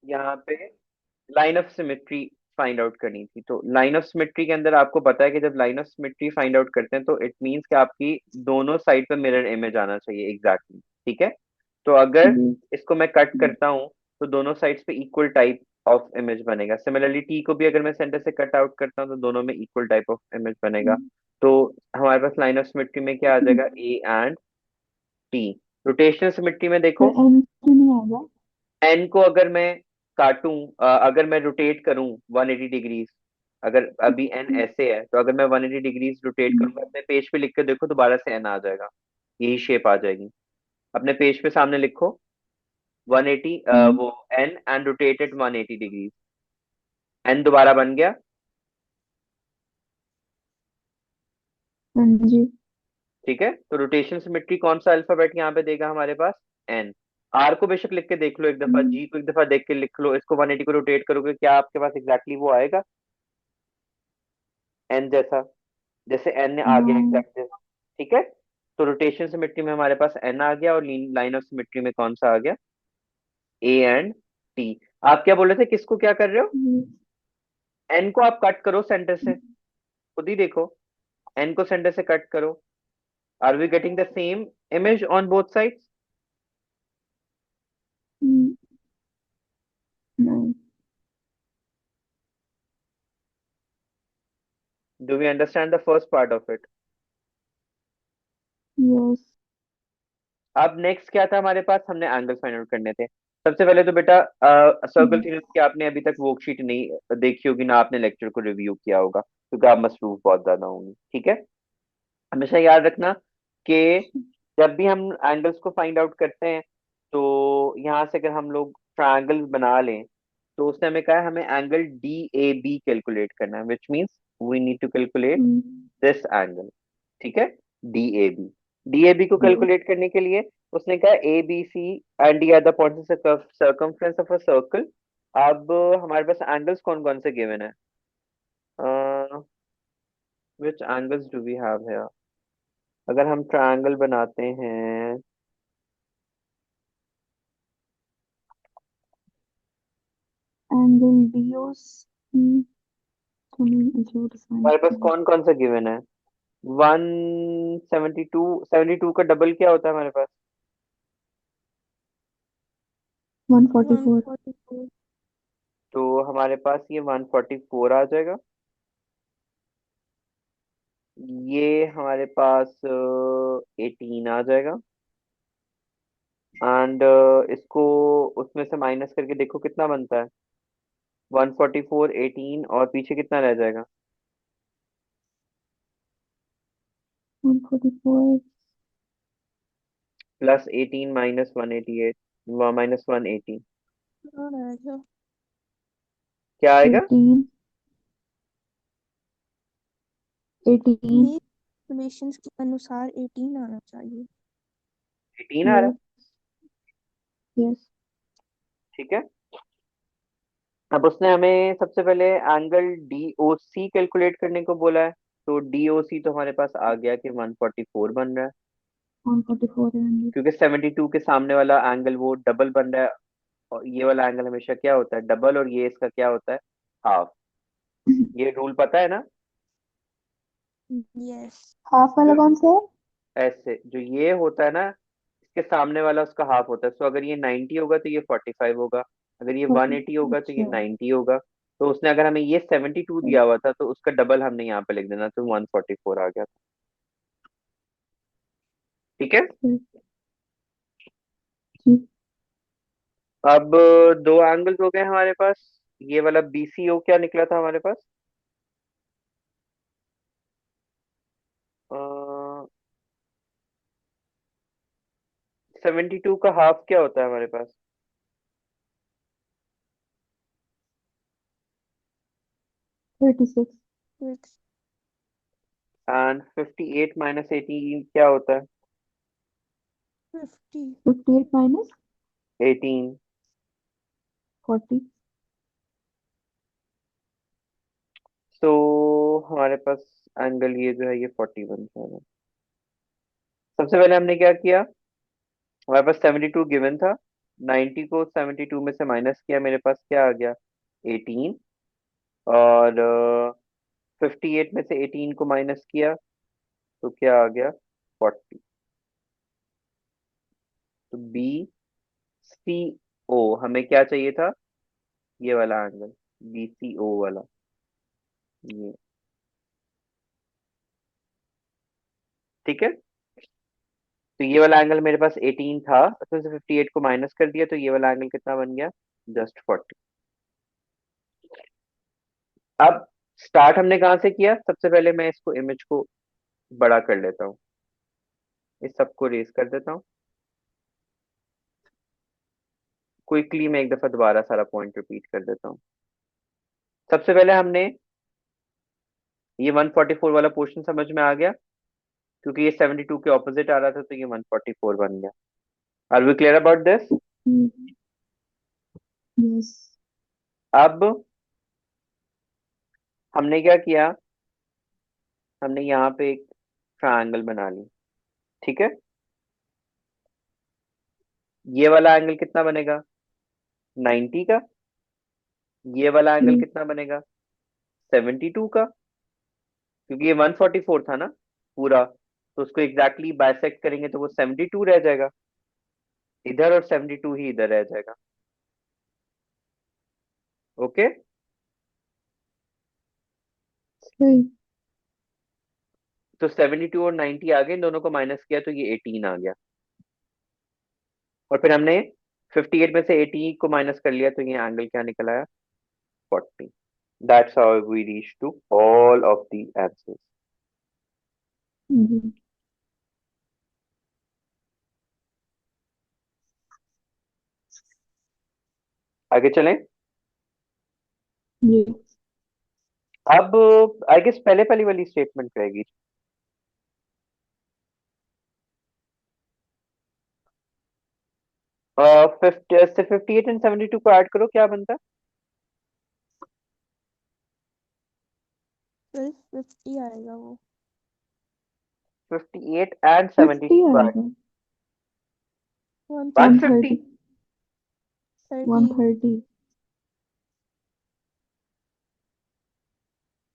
यहाँ पे line of symmetry find out करनी थी। तो लाइन ऑफ सिमेट्री के अंदर आपको पता है कि जब line of symmetry find out करते हैं तो इट मींस कि आपकी दोनों साइड पे मिरर इमेज आना चाहिए एग्जैक्टली। ठीक है। तो अगर जी। इसको मैं कट करता हूँ तो दोनों साइड्स पे इक्वल टाइप ऑफ इमेज बनेगा। सिमिलरली टी को भी अगर मैं सेंटर से कट आउट करता हूँ तो दोनों में इक्वल टाइप ऑफ इमेज बनेगा। तो हमारे पास लाइन ऑफ सिमेट्री में क्या आ जाएगा, A and T. Rotational symmetry में तो देखो, एन क्यों नहीं आएगा? एन को अगर मैं काटूं, अगर मैं रोटेट करूं 180 डिग्रीज, अगर अभी एन ऐसे है तो अगर मैं 180 डिग्रीज रोटेट करूंगा अपने पेज पे लिख के देखो दोबारा से एन आ जाएगा, यही शेप आ जाएगी। अपने पेज पे सामने लिखो 180, वो एन एंड रोटेटेड 180 डिग्रीज, एन दोबारा बन गया। हाँ जी। ठीक है। तो रोटेशन सिमेट्री कौन सा अल्फाबेट यहाँ पे देगा हमारे पास, एन। आर को बेशक लिख के देख लो एक दफा, जी को एक दफा देख के लिख लो, इसको 180 को रोटेट करोगे क्या आपके पास एग्जैक्टली वो आएगा, एन जैसा, जैसे एन ने आ नो। गया एग्जैक्ट। ठीक है। तो रोटेशन सिमेट्री में हमारे पास एन आ गया और लाइन ऑफ सिमेट्री में कौन सा आ गया, ए एंड टी। आप क्या बोल रहे थे, किसको क्या कर रहे हो, एन को आप कट करो सेंटर से, खुद ही देखो, एन को सेंटर से कट करो। Are we getting the same image on both sides? नहीं। Do we understand the first part of it? Yes. अब नेक्स्ट क्या था हमारे पास, हमने एंगल फाइंड आउट करने थे। सबसे पहले तो बेटा सर्कल थ्योरम की आपने अभी तक वर्कशीट नहीं देखी होगी ना, आपने लेक्चर को रिव्यू किया होगा क्योंकि आप मसरूफ बहुत ज्यादा होंगे। ठीक है। हमेशा याद रखना कि जब भी हम एंगल्स को फाइंड आउट करते हैं तो यहाँ से अगर हम लोग ट्रायंगल बना लें तो उसने हमें कहा है हमें angle D A B calculate करना है, which means we need to calculate this angle. ठीक है। D A B, D A B को कैलकुलेट करने के लिए उसने कहा A B C and D are the points of circumference of a circle. अब हमारे पास एंगल्स कौन कौन से गिवन है, which angles do we have here. अगर हम ट्रायंगल बनाते हैं, एंगल डीओस डिफाइन हमारे पास किया। कौन कौन सा गिवन है, 172, 72 का डबल क्या होता है हमारे पास, 144। 144। तो हमारे पास ये 144 आ जाएगा। ये हमारे पास 18 आ जाएगा। एंड इसको उसमें से माइनस करके देखो कितना बनता है, 144, 18 और पीछे कितना रह जाएगा, 144। +18 -188, -180, और आएगा क्या आएगा, 18। 18। ये रिलेशंस के अनुसार 18 आना चाहिए। 18 आ रहा है। यस। यस। ठीक है। अब उसने हमें सबसे पहले एंगल डी ओ सी कैलकुलेट करने को बोला है। तो डी ओ सी तो हमारे पास आ गया कि 144 बन रहा है, 144 एंगल। क्योंकि 72 के सामने वाला एंगल वो डबल बन रहा है। और ये वाला एंगल हमेशा क्या होता है, डबल, और ये इसका क्या होता है, हाफ। ये रूल पता है ना। यस। हाफ वाला जो कौन सा है? ऐसे जो ये होता है ना, इसके सामने वाला उसका हाफ होता है। सो अगर ये 90 होगा तो ये 45 होगा, अगर ये 40। 180 होगा तो ये अच्छा। 90 होगा। तो उसने अगर हमें ये 72 दिया हुआ था तो उसका डबल हमने यहाँ पे लिख देना, तो 144 आ गया था। ठीक है। जी। अब दो एंगल्स हो गए हमारे पास। ये वाला बीसीओ क्या निकला था हमारे पास, 72 का हाफ क्या होता है हमारे पास, 36। एंड 58 -18 क्या होता है, 50। 58 माइनस 18। 40। तो हमारे पास एंगल ये जो है ये 41 है। सबसे पहले हमने क्या किया, हमारे पास 72 गिवन था, 90 को 72 में से माइनस किया, मेरे पास क्या आ गया? 18। और 58 में से 18 को माइनस किया तो क्या आ गया? 40। तो बी सी ओ हमें क्या चाहिए था? ये वाला एंगल, बी सी ओ वाला, ये। ठीक है, तो ये वाला एंगल मेरे पास 18 था, उसमें से 58 को माइनस कर दिया, तो ये वाला एंगल कितना बन गया? जस्ट 40। अब स्टार्ट हमने कहाँ से किया? सबसे पहले मैं इसको इमेज को बड़ा कर लेता हूँ, इस सबको रेज कर देता हूँ। क्विकली मैं एक दफा दोबारा सारा पॉइंट रिपीट कर देता हूँ। सबसे पहले हमने ये 144 वाला पोर्शन समझ में आ गया, क्योंकि ये 72 के ऑपोजिट आ रहा था, तो ये 144 बन गया। Are we clear about this? Yes. अब हमने क्या किया? हमने यहाँ पे एक ट्रायंगल बना ली, ठीक है। ये वाला एंगल कितना बनेगा? 90 का। ये वाला एंगल कितना बनेगा? 72 का, क्योंकि ये 144 था ना पूरा, तो उसको एग्जैक्टली बाइसेक्ट करेंगे तो वो 72 रह जाएगा इधर, और 72 ही इधर रह जाएगा। ओके। सही। तो 72 और 90 आ गए, इन दोनों को माइनस किया तो ये 18 आ गया, और फिर हमने 58 में से 80 को माइनस कर लिया, तो ये एंगल क्या निकल आया? 40। That's how we reach to all of the answers. जी। आगे चलें। जी। अब आई गेस पहले पहली वाली स्टेटमेंट रहेगी। फिफ्टी से 58 एंड 72 को ऐड करो, क्या बनता है? फिर 50 आएगा वो। 58 एंड 50 72 ऐड, आएगा। 150। 130। 13। 130।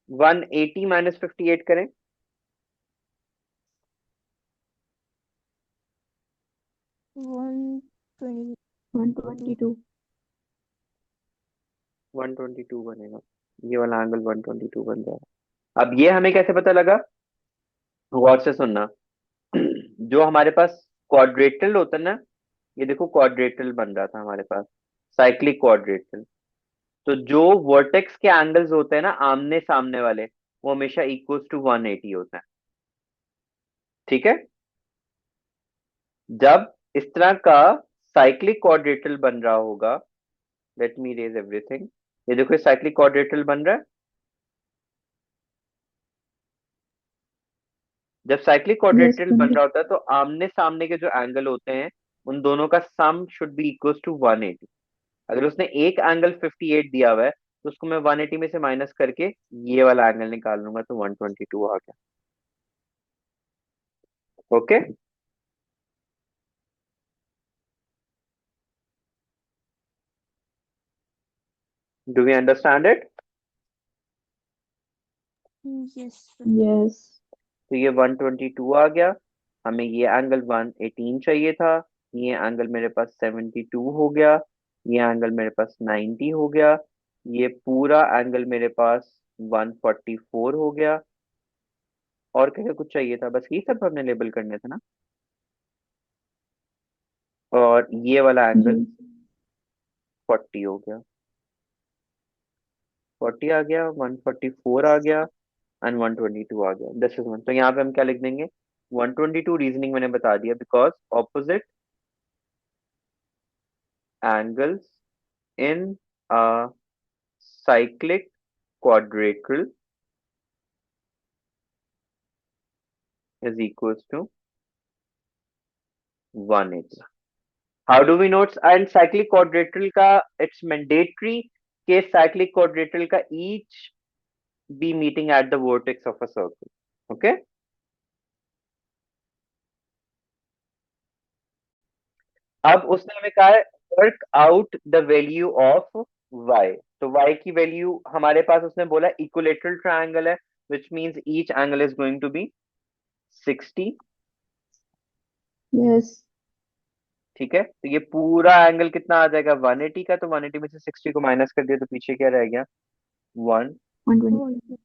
180 माइनस 58 करें, 122। 122। 122 बनेगा। ये वाला एंगल 122 बन जाएगा। अब ये हमें कैसे पता लगा? गौर से सुनना। जो हमारे पास क्वाड्रेटल होता है ना, ये देखो क्वाड्रेटल बन रहा था हमारे पास, साइक्लिक क्वाड्रेटल। तो जो वर्टेक्स के एंगल्स होते हैं ना आमने सामने वाले, वो हमेशा इक्वल टू 180 होता है, ठीक है। जब इस तरह का साइक्लिक क्वाड्रेटल बन रहा होगा, लेट मी रेज एवरीथिंग। ये देखो साइक्लिक क्वाड्रेटल बन रहा है। जब साइक्लिक यस क्वाड्रेटल बन बंदा। रहा होता है तो आमने सामने के जो एंगल होते हैं, उन दोनों का sum should be equal to 180। अगर उसने एक एंगल 58 दिया हुआ है, तो उसको मैं 180 में से माइनस करके ये वाला एंगल निकाल लूंगा, तो 122 आ गया। Okay. Do we understand it? Yes. Yes. तो ये 122 आ गया। हमें ये एंगल 118 चाहिए था, ये एंगल मेरे पास 72 हो गया, ये एंगल मेरे पास 90 हो गया, ये पूरा एंगल मेरे पास 144 हो गया। और क्या कुछ चाहिए था? बस ये सब हमने लेबल करने थे ना। और ये वाला जी। एंगल 40 हो गया, 40 आ गया, 144 आ गया, एंड 122 आ गया। This is one. तो यहाँ पे हम क्या लिख देंगे? 122 रीजनिंग मैंने बता दिया, because opposite angles in a cyclic quadrilateral is equals to 180. How do we know? And cyclic quadrilateral का it's mandatory कि cyclic quadrilateral का each be meeting at the vertex of a circle. Okay? अब उसने हमें कहा है work out the value of y। तो y की वैल्यू हमारे पास उसने बोला इक्विलेटरल ट्रायंगल है, which means each angle is going to be 60। Yes. ठीक है, तो ये पूरा एंगल कितना आ जाएगा 180 का, तो 180 में से 60 को माइनस कर दिया तो पीछे क्या रह गया 1। 120।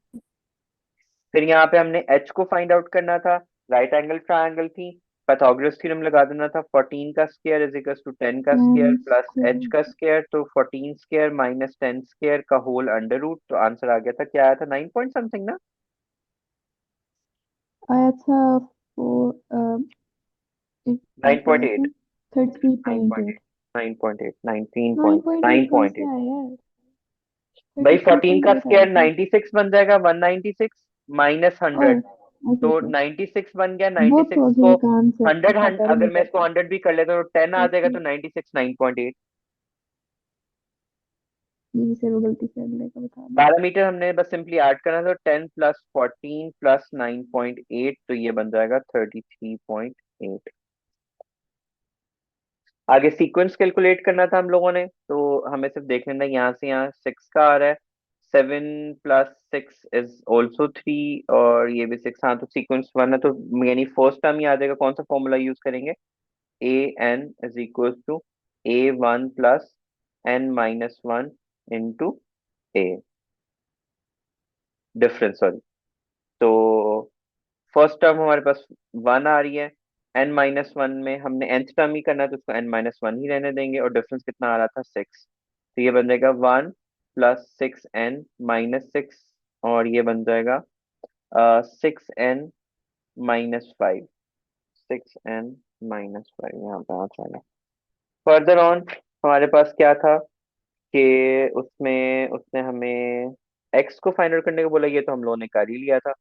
फिर यहाँ पे हमने h को फाइंड आउट करना था, राइट एंगल ट्रायंगल थी, पाइथागोरस थ्योरम लगा देना था, 14 का स्क्वायर इज इक्वल टू 10 का स्क्वायर 10 प्लस h square। का स्क्वायर, तो 14 स्क्वायर माइनस 10 स्क्वायर का होल अंडर रूट, तो आंसर आ गया था, क्या आया था 9 पॉइंट समथिंग ना। आया था 4 9.8। 33.8। 9.8 19 nine point point nine eight कहाँ पॉइंट से एट आया यार? भाई थर्टी थ्री 14 पॉइंट का एट आया स्क्वायर था। 96 बन जाएगा, 196 माइनस ओह 100, ओके तो ओके। 96 बन गया, वो 96 तो को अभी का आंसर 100 पता अगर नहीं मैं इसको करता। 100 भी कर लेता तो 10 आ जाएगा, ओके। तो 96 9.8। यही से वो गलती से अगले का बता दिया। पैरामीटर हमने बस सिंपली ऐड करना था, 10 प्लस 14 प्लस 9.8, तो ये बन जाएगा 33.8। आगे सीक्वेंस कैलकुलेट करना था हम लोगों ने, तो हमें सिर्फ देख लेना यहाँ से यहाँ 6 का आ रहा है, 7 प्लस 6 इज ऑल्सो 3, और ये भी 6। हाँ, तो सीक्वेंस 1 है, तो यानी फर्स्ट टर्म ही आ जाएगा, कौन सा फॉर्मूला यूज करेंगे, A N is equal to A1 plus n-1 into A, difference sorry. तो फर्स्ट टर्म हमारे पास 1 आ रही है, n-1 में हमने nth टर्म ही करना है, तो उसको n-1 ही रहने देंगे, और डिफरेंस कितना आ रहा था 6, तो ये बन जाएगा 1 प्लस 6n-6, और ये बन जाएगा 6n-5, 6n-5 यहाँ पे आ जाएगा। फर्दर ऑन हमारे पास क्या था कि उसमें उसने हमें x को फाइंड आउट करने को बोला, ये तो हम लोगों ने कर ही लिया था,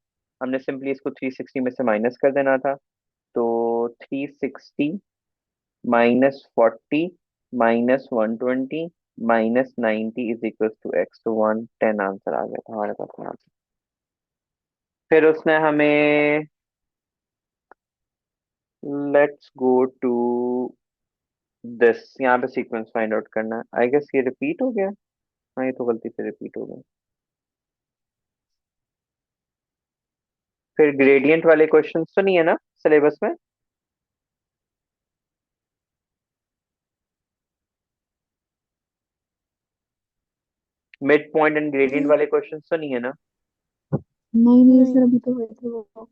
हमने सिंपली इसको 360 में से माइनस कर देना था, तो 360 -40 -120 -90 इज इक्वल टू x, तो 110 आंसर आ गया था हमारे पास यहाँ पे। फिर उसने हमें लेट्स गो टू दिस, यहाँ पे सीक्वेंस फाइंड आउट करना है, आई गेस ये रिपीट हो गया। हाँ, ये तो गलती से रिपीट हो गया। फिर ग्रेडियंट वाले क्वेश्चंस तो नहीं है ना सिलेबस में। मिड पॉइंट एंड ग्रेडियंट वाले क्वेश्चंस तो नहीं है ना। नहीं नहीं नहीं। सर, अभी तो हुए थे वो।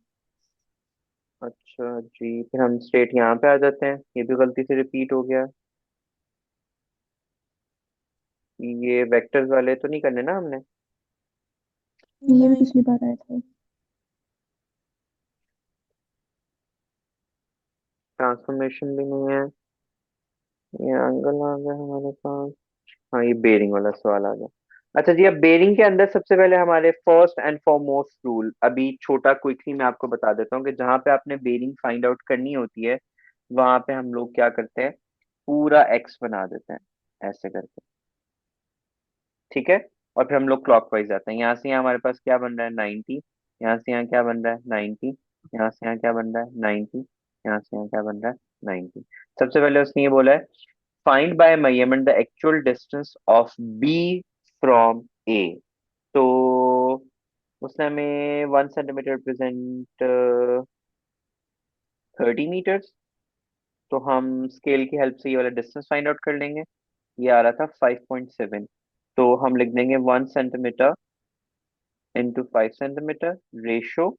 अच्छा जी, फिर हम स्ट्रेट यहाँ पे आ जाते हैं, ये भी गलती से रिपीट हो गया। ये वेक्टर्स वाले तो नहीं करने ना हमने। ये भी नहीं। पिछली बार आए थे। ट्रांसफॉर्मेशन भी नहीं है। ये एंगल आ गया हमारे पास। हाँ, ये बेरिंग वाला सवाल आ गया। अच्छा जी, अब बेरिंग के अंदर सबसे पहले हमारे फर्स्ट एंड फॉरमोस्ट रूल, अभी छोटा क्विकली मैं आपको बता देता हूँ कि जहां पे आपने बेरिंग फाइंड आउट करनी होती है, वहां पे हम लोग क्या करते हैं, पूरा एक्स बना देते हैं ऐसे करके। ठीक है, और फिर हम लोग क्लॉकवाइज जाते हैं, यहाँ से यहाँ हमारे पास क्या बन रहा है 90, यहाँ से यहाँ क्या बन रहा है 90, यहाँ से यहाँ क्या बन रहा है 90, यहाँ से यहाँ क्या बन रहा है 90। सबसे पहले उसने ये बोला है find by measurement the actual distance of B from A. तो उसने हमें 1 सेंटीमीटर रिप्रेजेंट 30 मीटर्स, तो हम स्केल की हेल्प से ये वाला डिस्टेंस फाइंड आउट कर लेंगे। ये आ रहा था 5.7, तो हम लिख देंगे 1 centimetre into 5 centimetre ratio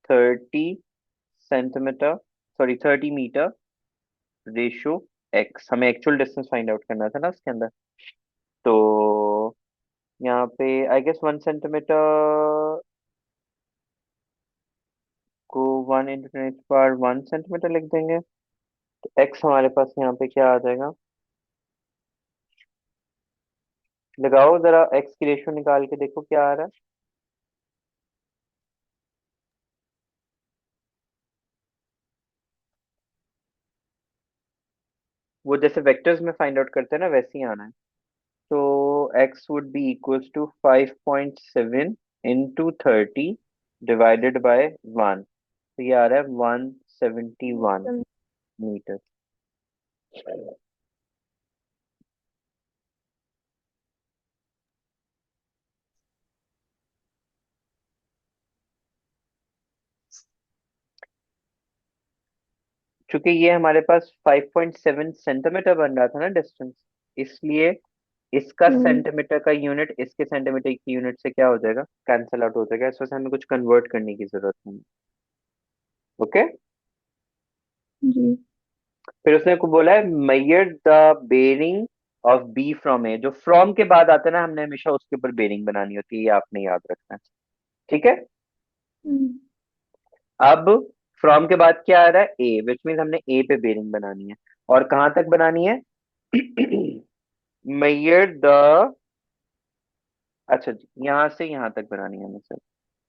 30 centimetre, sorry 30 metre ratio x. हमें एक्चुअल डिस्टेंस फाइंड आउट करना था ना उसके अंदर, तो यहाँ पे आई गेस 1 सेंटीमीटर को 1 इंटू 10 पावर 1 सेंटीमीटर लिख देंगे, तो एक्स हमारे पास यहाँ पे क्या आ जाएगा, लगाओ जरा एक्स की रेशो निकाल के देखो क्या आ रहा है। वो जैसे वेक्टर्स में फाइंड आउट करते हैं ना, वैसे ही आना है। तो x would be equals to 5.7 into 30 divided by 1, तो ये आ रहा है 171 मीटर। चूंकि ये हमारे पास 5.7 सेंटीमीटर बन रहा था ना डिस्टेंस, इसलिए इसका हम्म, सेंटीमीटर का यूनिट इसके सेंटीमीटर की यूनिट से क्या हो जाएगा, कैंसिल आउट हो जाएगा। इस वजह से हमें कुछ कन्वर्ट करने की जरूरत नहीं। ओके। जी। फिर उसने को बोला है measure the bearing of B from A. जो फ्रॉम के बाद आता है ना, हमने हमेशा उसके ऊपर बेरिंग बनानी होती है, ये आपने याद रखना है। ठीक है। हम्म, अब फ्रॉम के बाद क्या आ रहा है, ए, विच मीन हमने ए पे बेरिंग बनानी है। और कहां तक बनानी है? मेजर द, अच्छा जी, यहाँ से यहाँ तक बनानी है हमें सर,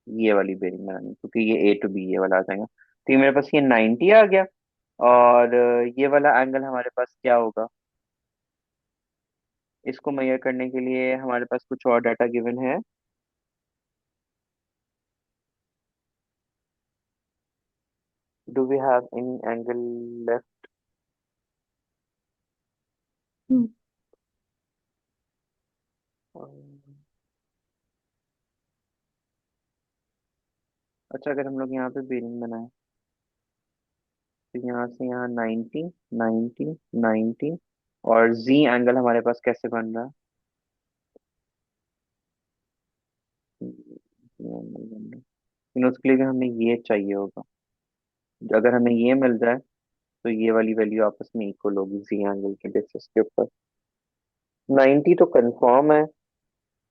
ये वाली बेरिंग बनानी है, क्योंकि ये ए टू बी ये वाला आ जाएगा। तो ये मेरे पास ये 90 आ गया। और ये वाला एंगल हमारे पास क्या होगा? इसको मेजर करने के लिए हमारे पास कुछ और डाटा गिवन है। Do we have any angle left? Hmm, अच्छा, अगर हम लोग यहाँ पे बेरिंग बनाए, तो यहाँ से यहाँ 90, 90, 90, और जी एंगल हमारे पास कैसे बन रहा है? लेकिन उसके लिए भी हमें ये चाहिए होगा। अगर हमें ये मिल जाए तो ये वाली वैल्यू आपस में इक्वल होगी जी एंगल के बेसिस के ऊपर। 90 तो कंफर्म है।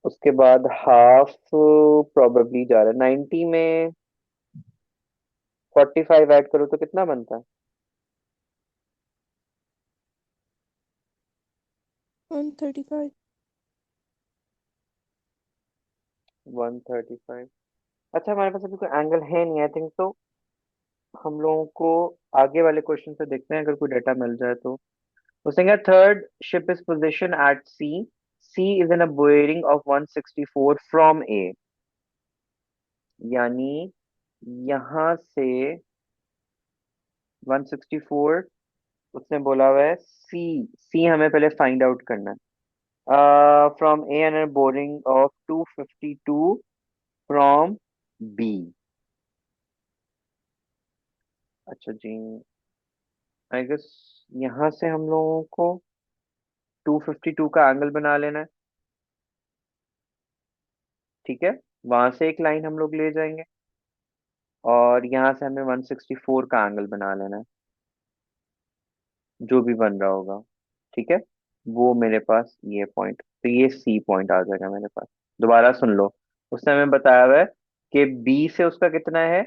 उसके बाद हाफ प्रोबेबली जा रहा है 90 में। 45 ऐड करो तो कितना बनता है? 135। 135। अच्छा, हमारे पास अभी कोई एंगल है नहीं आई थिंक, तो हम लोगों को आगे वाले क्वेश्चन से देखते हैं, अगर कोई डाटा मिल जाए तो। उसने कहा third ship is position at C, C is in a bearing of 164 from A. यानी यहां से 164, उसने बोला हुआ है सी, सी हमें पहले फाइंड आउट करना है। From A and bearing of 252 from B. अच्छा जी, आई गेस यहां से हम लोगों को 252 का एंगल बना लेना है। ठीक है, वहां से एक लाइन हम लोग ले जाएंगे, और यहाँ से हमें 164 का एंगल बना लेना है, जो भी बन रहा होगा। ठीक है, वो मेरे पास ये पॉइंट, तो ये सी पॉइंट आ जाएगा मेरे पास। दोबारा सुन लो, उसने हमें बताया हुआ है कि बी से उसका कितना है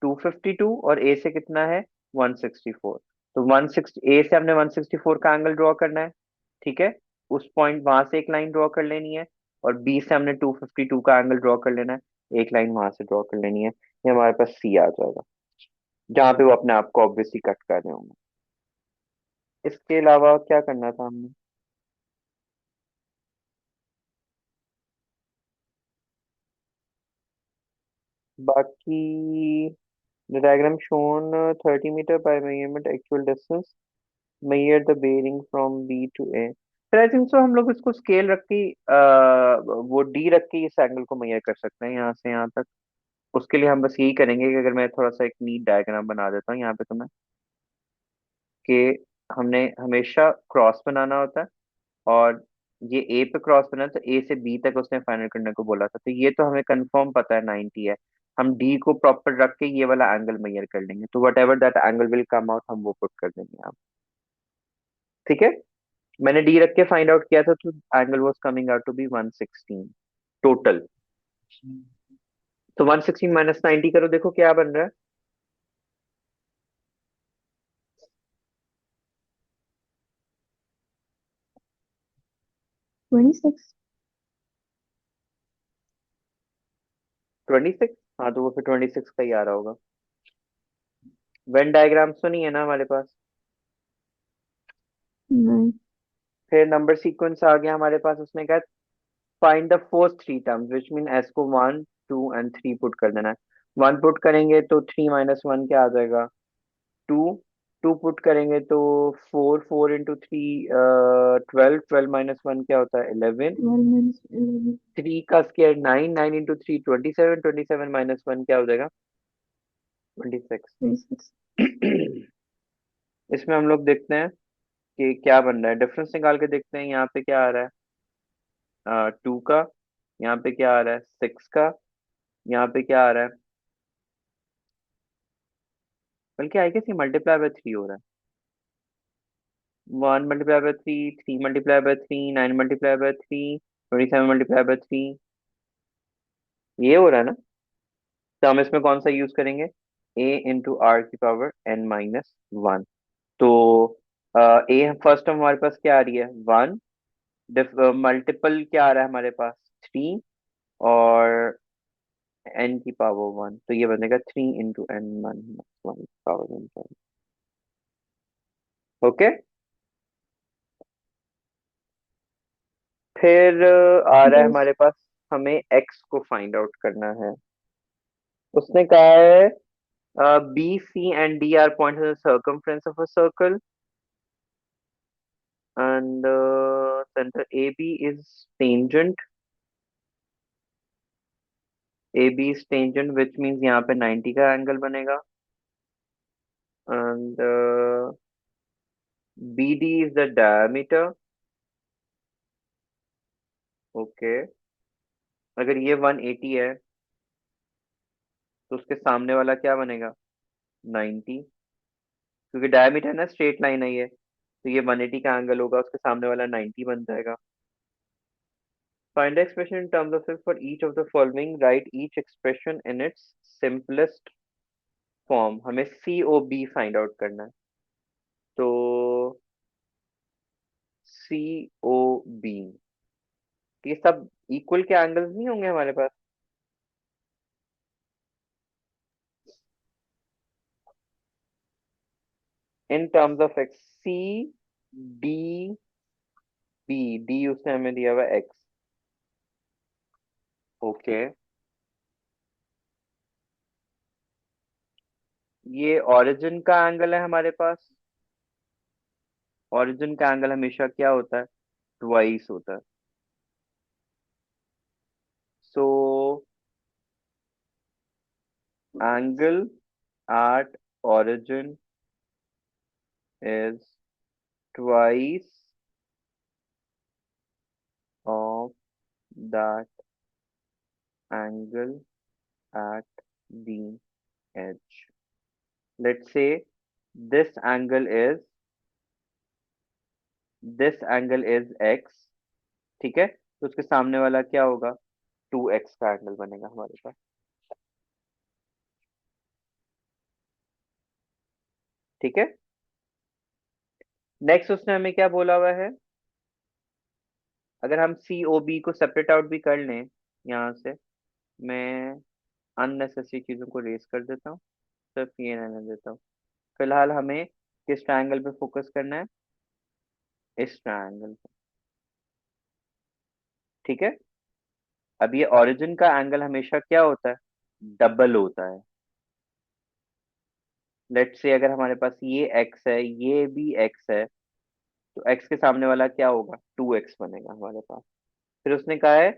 252, और ए से कितना है 164। तो 160 ए से हमने 164 का एंगल ड्रॉ करना है। ठीक है, उस पॉइंट वहां से एक लाइन ड्रॉ कर लेनी है, और बी से हमने 252 का एंगल ड्रॉ कर लेना है, एक लाइन वहां से ड्रॉ कर लेनी है। ये हमारे पास सी आ जाएगा, जहाँ पे वो अपने आप को ऑब्वियसली कट कर रहे होंगे। इसके अलावा क्या करना था हमने? बाकी the diagram shown 30 meter by measurement actual distance measure the bearing from B to A। फिर आई थिंक सो हम लोग इसको स्केल रख के वो डी रख के इस एंगल को मेजर कर सकते हैं यहाँ से यहाँ तक। उसके लिए हम बस यही करेंगे कि अगर मैं थोड़ा सा एक नीट डायग्राम बना देता हूँ यहाँ पे तुम्हें, कि हमने हमेशा क्रॉस बनाना होता है, और ये ए पे क्रॉस बना है, तो ए से बी तक उसने फाइनल करने को बोला था, तो ये तो हमें कंफर्म पता है 90 है। हम डी को प्रॉपर रख के ये वाला एंगल मेजर कर लेंगे, तो what ever that angle will come out हम वो पुट कर देंगे आप। ठीक है, मैंने डी रख के फाइंड आउट किया था, तो angle was coming out to be 116 total. तो 116 माइनस 90 करो, देखो क्या बन रहा है। 26। 26। हाँ, तो वो फिर 26 का ही आ रहा होगा। वेन डायग्राम तो नहीं है ना हमारे पास। नहीं। फिर नंबर सीक्वेंस आ गया हमारे पास, उसने कहा find the fourth three terms, which mean S को 1, 2 एंड 3 पुट कर देना है। 1 पुट करेंगे तो 3 - 1 क्या आ जाएगा, 2। 2 पुट करेंगे तो 4, 4 × 3 12, 12 - 1 क्या होता है 11। 12 - 11। 3 का स्क्वायर 9, 9 × 3 27, 27 - 1 क्या हो जाएगा 26। 26। इसमें हम लोग देखते हैं कि क्या बन रहा है, डिफरेंस निकाल के देखते हैं। यहाँ पे क्या आ रहा है, 2 का। यहाँ पे क्या आ रहा है, 6 का। यहाँ पे क्या आ रहा है, बल्कि आई गेस ये मल्टीप्लाई बाय 3 हो रहा है। 1 multiply by 3, 3 multiply by 3, 9 multiply by 3, 27 multiply by 3, ये हो रहा है ना। तो हम इसमें कौन सा यूज करेंगे, a into r⁻n−1। तो ए फर्स्ट टर्म हमारे पास क्या आ रही है, 1। मल्टीपल क्या आ रहा है हमारे पास, 3। और n⁻1, तो ये बनेगा 3 into n−1 ओके। फिर आ रहा है यस। हमारे पास, हमें x को फाइंड आउट करना है। उसने कहा है B, C and D are points in the circumference of a circle, and center AB is tangent. AB is tangent, which means यहाँ पे 90 का एंगल बनेगा। And BD is the diameter. Okay. अगर ये 180 है तो उसके सामने वाला क्या बनेगा, 90। क्योंकि डायमीटर ना स्ट्रेट लाइन है ये, तो ये 180 का एंगल होगा, उसके सामने वाला 90 बन जाएगा। Find the expression in terms of it for each of the following. Write each expression in its simplest form. हमें COB फाइंड आउट करना है। तो COB, ये सब इक्वल के एंगल्स नहीं होंगे हमारे पास। In terms of X, C D B, उसने हमें दिया हुआ एक्स। ओके, ये ओरिजिन का एंगल है हमारे पास। ओरिजिन का एंगल हमेशा क्या होता है, ट्वाइस होता है। So angle at origin is twice of that angle at the edge. Let's say this angle is x, ठीक है। तो उसके सामने वाला क्या होगा, 2x का एंगल बनेगा हमारे पास, ठीक है। नेक्स्ट उसने हमें क्या बोला हुआ है, अगर हम COB को सेपरेट आउट भी कर लें यहाँ से, मैं अननेसेसरी चीजों को रेस कर देता हूँ, सिर्फ ये रहने देता हूँ। फिलहाल हमें किस ट्रायंगल पे फोकस करना है, इस ट्रायंगल पे, ठीक है। अब ये ओरिजिन का एंगल हमेशा क्या होता है, डबल होता है। लेट्स से अगर हमारे पास ये x है, ये भी x है, तो x के सामने वाला क्या होगा, 2x बनेगा हमारे पास। फिर उसने कहा है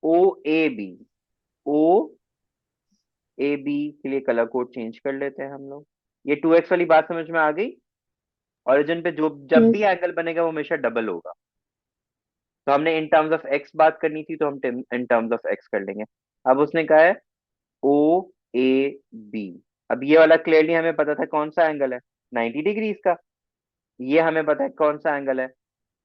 ओ A B, O A B के लिए कलर कोड चेंज कर लेते हैं हम लोग। ये 2x वाली बात समझ में आ गई। ओरिजिन पे जो जब भी यस। एंगल बनेगा वो हमेशा डबल होगा। तो हमने इन टर्म्स ऑफ एक्स बात करनी थी, तो हम इन टर्म्स ऑफ एक्स कर लेंगे। अब उसने कहा है ओ ए बी। अब ये वाला क्लियरली हमें पता था कौन सा एंगल है, 90 डिग्रीज का। ये हमें पता है कौन सा एंगल है,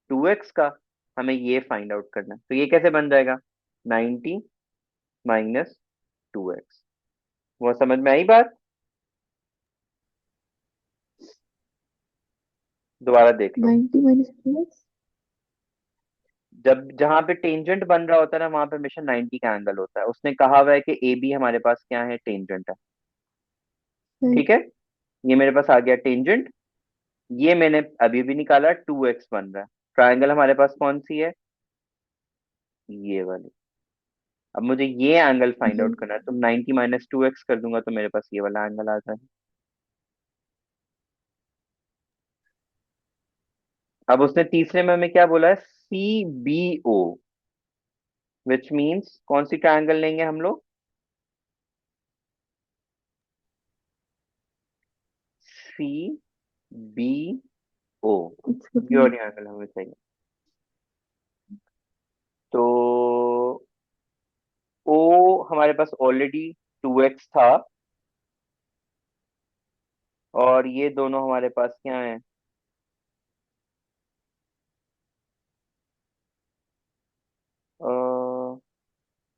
2x का। हमें ये फाइंड आउट करना है, तो ये कैसे बन जाएगा, 90 - 2x। वो समझ में आई बात, दोबारा देख लो। 90 - 2x। जब जहां पे टेंजेंट बन रहा होता है ना, वहां पे हमेशा 90 का एंगल होता है। उसने कहा हुआ है कि ए बी हमारे पास क्या है, टेंजेंट है, ठीक राइट। है। ये मेरे पास आ गया टेंजेंट। ये मैंने अभी भी निकाला, 2x बन रहा है। ट्रायंगल हमारे पास कौन सी है, ये वाली। अब मुझे ये एंगल फाइंड जी। आउट करना है, तो 90 - 2x कर दूंगा तो मेरे पास ये वाला एंगल आ जाए। अब उसने तीसरे में हमें क्या बोला है, CBO, विच मीन्स कौन सी ट्रायंगल लेंगे हम लोग, सी बी ओ, अच्छा ये और एंगल हमें चाहिए। तो ओ हमारे पास ऑलरेडी 2x था, और ये दोनों हमारे पास क्या है,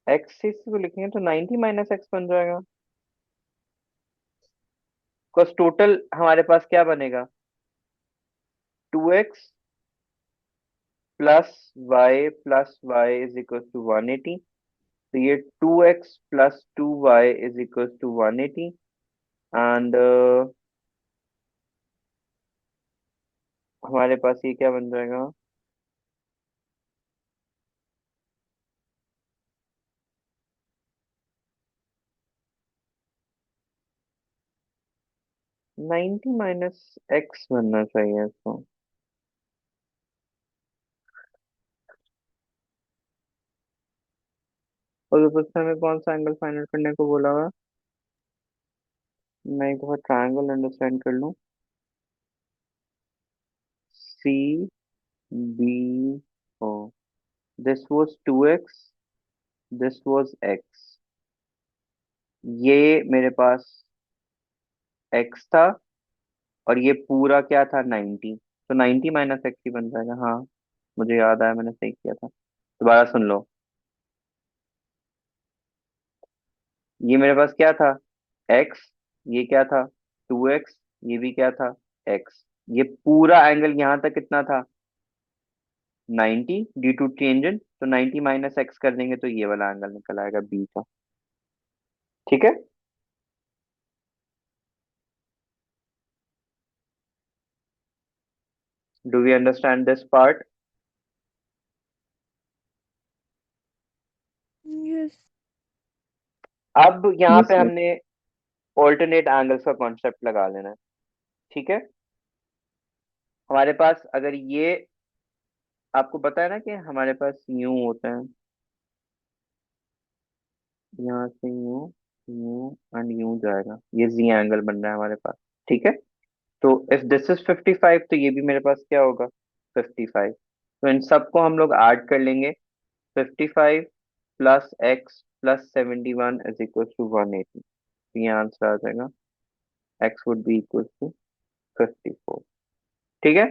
एक्स से इसको लिखेंगे तो 90 माइनस एक्स बन जाएगा। बिकॉज टोटल हमारे पास क्या बनेगा, 2x plus y is equal to 180। तो ये 2x plus 2y is equal to 180। And हमारे पास ये क्या बन जाएगा, 90 माइनस एक्स बनना चाहिए इसको। और ऊपर से हमें कौन सा एंगल फाइंड आउट करने को बोला हुआ, मैं एक दफा ट्रायंगल अंडरस्टैंड कर लूं। C B O, this was 2x, this was x, ये मेरे पास x था, और ये पूरा क्या था 90। तो 90 माइनस एक्स ही बन जाएगा। हाँ, मुझे याद आया, मैंने सही किया था। दोबारा सुन लो, ये मेरे पास क्या था, x, ये क्या था 2x, ये भी क्या था x, ये पूरा एंगल यहाँ तक कितना था 90 ड्यू टू टेंजेंट। तो 90 माइनस एक्स कर देंगे तो ये वाला एंगल निकल आएगा बी का। ठीक है। Do we understand this part? Yes. अब यहाँ यस पे सर। हमने ऑल्टरनेट एंगल्स का कॉन्सेप्ट लगा लेना है। ठीक है। हमारे पास अगर ये, आपको पता है ना कि हमारे पास यूं होता है, यहाँ से यूं, यूं एंड यूं जाएगा, ये जी एंगल बन रहा है हमारे पास। ठीक है। तो इफ दिस इज 55, तो ये भी मेरे पास क्या होगा 55। तो इन सबको हम लोग ऐड कर लेंगे, 55 plus x plus 71 is equal to 180। ये आंसर आ जाएगा, x would be equal to 54। ठीक है।